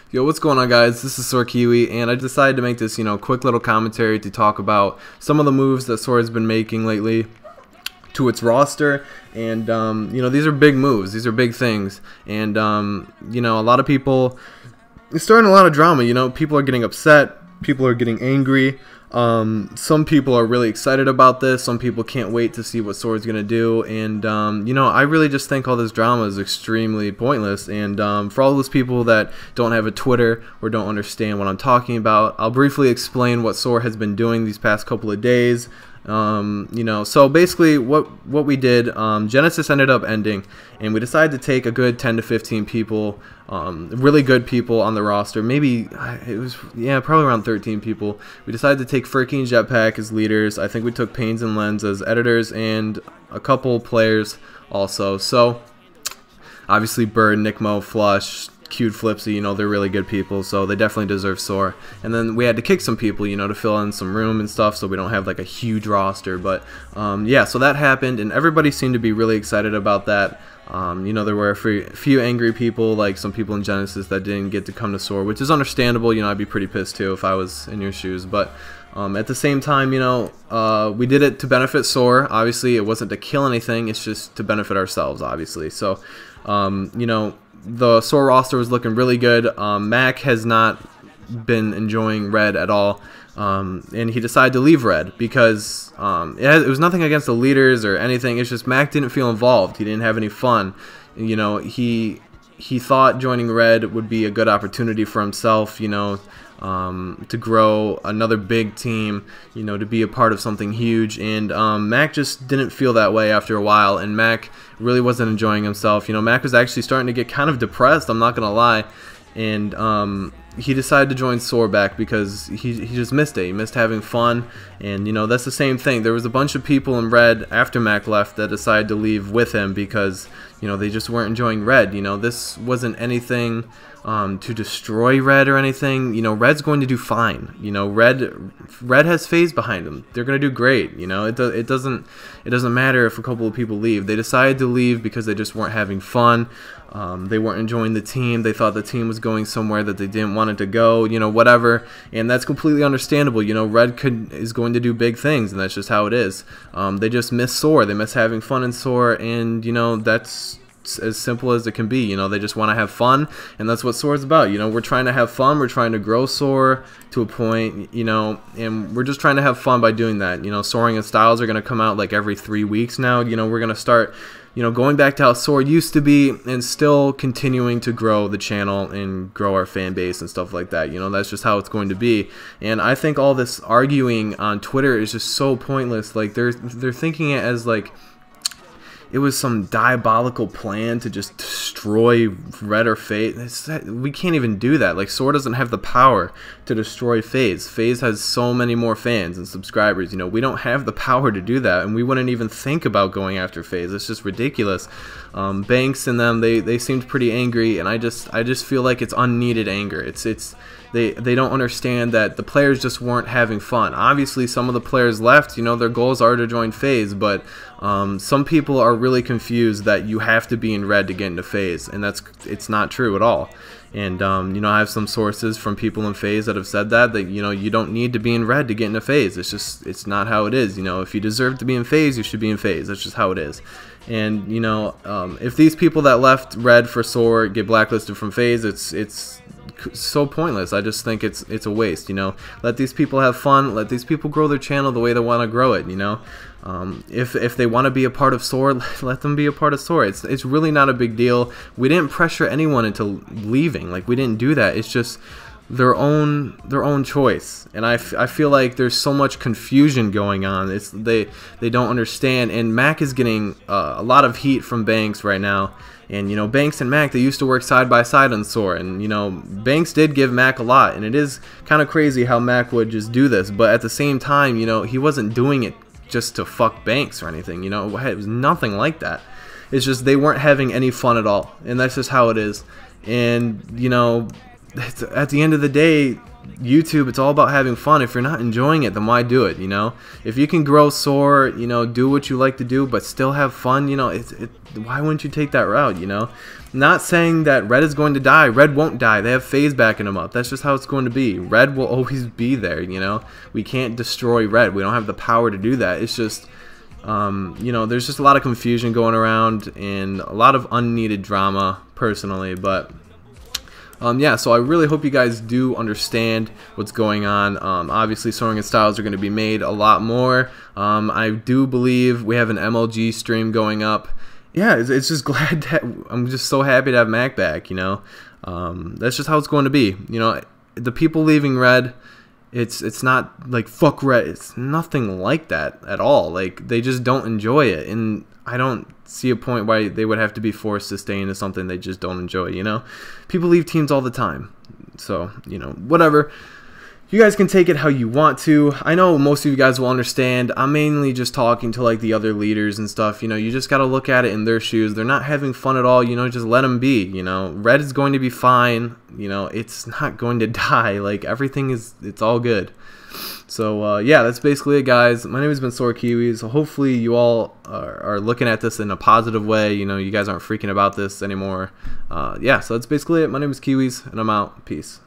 Yo, what's going on, guys? This is SoaR Kiwiz, and I decided to make this, quick little commentary to talk about some of the moves that SoaR has been making lately to its roster. And these are big moves, these are big things, and a lot of people, it's starting a lot of drama. People are getting upset, people are getting angry. Some people are really excited about this. Some people can't wait to see what SoaR's gonna do, and I really just think all this drama is extremely pointless. And for all those people that don't have a Twitter or don't understand what I'm talking about, I'll briefly explain what SoaR has been doing these past couple of days. So basically what we did, Genesis ended up ending, and we decided to take a good 10 to 15 people, really good people on the roster. Maybe it was, probably around 13 people. We decided to take Furky and Jetpack as leaders. I think we took Pains and Lens as editors, and a couple players also. So obviously Bird, Nickmo, Flush, Cute Flipsy, they're really good people, so they definitely deserve SoaR. And then we had to kick some people, to fill in some room and stuff, so we don't have like a huge roster. But so that happened, and everybody seemed to be really excited about that. There were a few angry people, like some people in Genesis that didn't get to come to SoaR, which is understandable. I'd be pretty pissed too if I was in your shoes. But at the same time, we did it to benefit SoaR. Obviously, it wasn't to kill anything. It's just to benefit ourselves, obviously. So, the SoaR roster was looking really good. Mac has not been enjoying Red at all, and he decided to leave Red because it was nothing against the leaders or anything. It's just Mac didn't feel involved. He didn't have any fun. He thought joining Red would be a good opportunity for himself, to grow another big team, to be a part of something huge. And Mac just didn't feel that way after a while, and Mac really wasn't enjoying himself. Mac was actually starting to get kind of depressed, I'm not gonna lie, and he decided to join SoaR back because he just missed it. He missed having fun, and that's the same thing. There was a bunch of people in Red after Mac left that decided to leave with him because they just weren't enjoying Red. This wasn't anything to destroy Red or anything. Red's going to do fine. Red has FaZe behind them. They're gonna do great. It doesn't matter if a couple of people leave. They decided to leave because they just weren't having fun. They weren't enjoying the team. They thought the team was going somewhere that they didn't want it to go, whatever. And that's completely understandable. Red is going to do big things, and that's just how it is. They just miss SoaR. They miss having fun in SoaR, and, that's as simple as it can be. They just want to have fun, and that's what SoaR's about. We're trying to have fun. We're trying to grow SoaR to a point, and we're just trying to have fun by doing that. Soaring and styles are going to come out like every 3 weeks now. We're going to start going back to how SoaR used to be, and still continuing to grow the channel and grow our fan base and stuff like that. That's just how it's going to be. And I think all this arguing on Twitter is just so pointless. Like they're thinking it as like it was some diabolical plan to just destroy Red or FaZe. We can't even do that. Like, SoaR doesn't have the power to destroy FaZe. FaZe has so many more fans and subscribers. We don't have the power to do that, and we wouldn't even think about going after FaZe. It's just ridiculous. Banks and them, they seemed pretty angry, and I just feel like it's unneeded anger. They don't understand that the players just weren't having fun. Obviously, some of the players left. Their goals are to join FaZe, but some people are really confused that you have to be in Red to get into FaZe, and it's not true at all. And I have some sources from people in FaZe that have said that you don't need to be in Red to get into FaZe. It's not how it is. If you deserve to be in FaZe, you should be in FaZe. That's just how it is. And if these people that left Red for SoaR get blacklisted from FaZe, it's so pointless. I just think it's a waste. Let these people have fun. Let these people grow their channel the way they want to grow it. If they want to be a part of SoaR, let them be a part of SoaR. It's really not a big deal. We didn't pressure anyone into leaving. Like, we didn't do that. It's just their own choice. And I feel like there's so much confusion going on. They don't understand. And Mac is getting a lot of heat from Banks right now. And Banks and Mac, they used to work side by side on SoaR, and Banks did give Mac a lot, and it is kind of crazy how Mac would just do this. But at the same time, he wasn't doing it just to fuck Banks or anything. It was nothing like that. It's just they weren't having any fun at all, and that's just how it is. And at the end of the day, YouTube, it's all about having fun. If you're not enjoying it, then why do it? If you can grow SoaR, do what you like to do, but still have fun, why wouldn't you take that route? Not saying that red is going to die. Red won't die. They have phase backing them up. That's just how it's going to be. Red will always be there, you know. We can't destroy red. We don't have the power to do that. It's just, you know, there's just a lot of confusion going around and a lot of unneeded drama, personally. But yeah, so I really hope you guys do understand what's going on. Obviously, Soaring Styles are going to be made a lot more. I do believe we have an MLG stream going up. Yeah, it's just glad that I'm just so happy to have Mac back, you know. That's just how it's going to be. You know, the people leaving red, it's not like fuck red. It's nothing like that at all. Like, they just don't enjoy it, and I don't see a point why they would have to be forced to stay into something they just don't enjoy, you know. People leave teams all the time, so, you know, whatever. You guys can take it how you want to. I know most of you guys will understand. I'm mainly just talking to like the other leaders and stuff. You know, you just got to look at it in their shoes. They're not having fun at all. You know, just let them be. You know, red is going to be fine. You know, it's not going to die. Like, everything is, it's all good. So, yeah, that's basically it, guys. My name has been SoaR Kiwiz. So hopefully you all are looking at this in a positive way. You know, you guys aren't freaking about this anymore. Yeah, so that's basically it. My name is Kiwiz, and I'm out. Peace.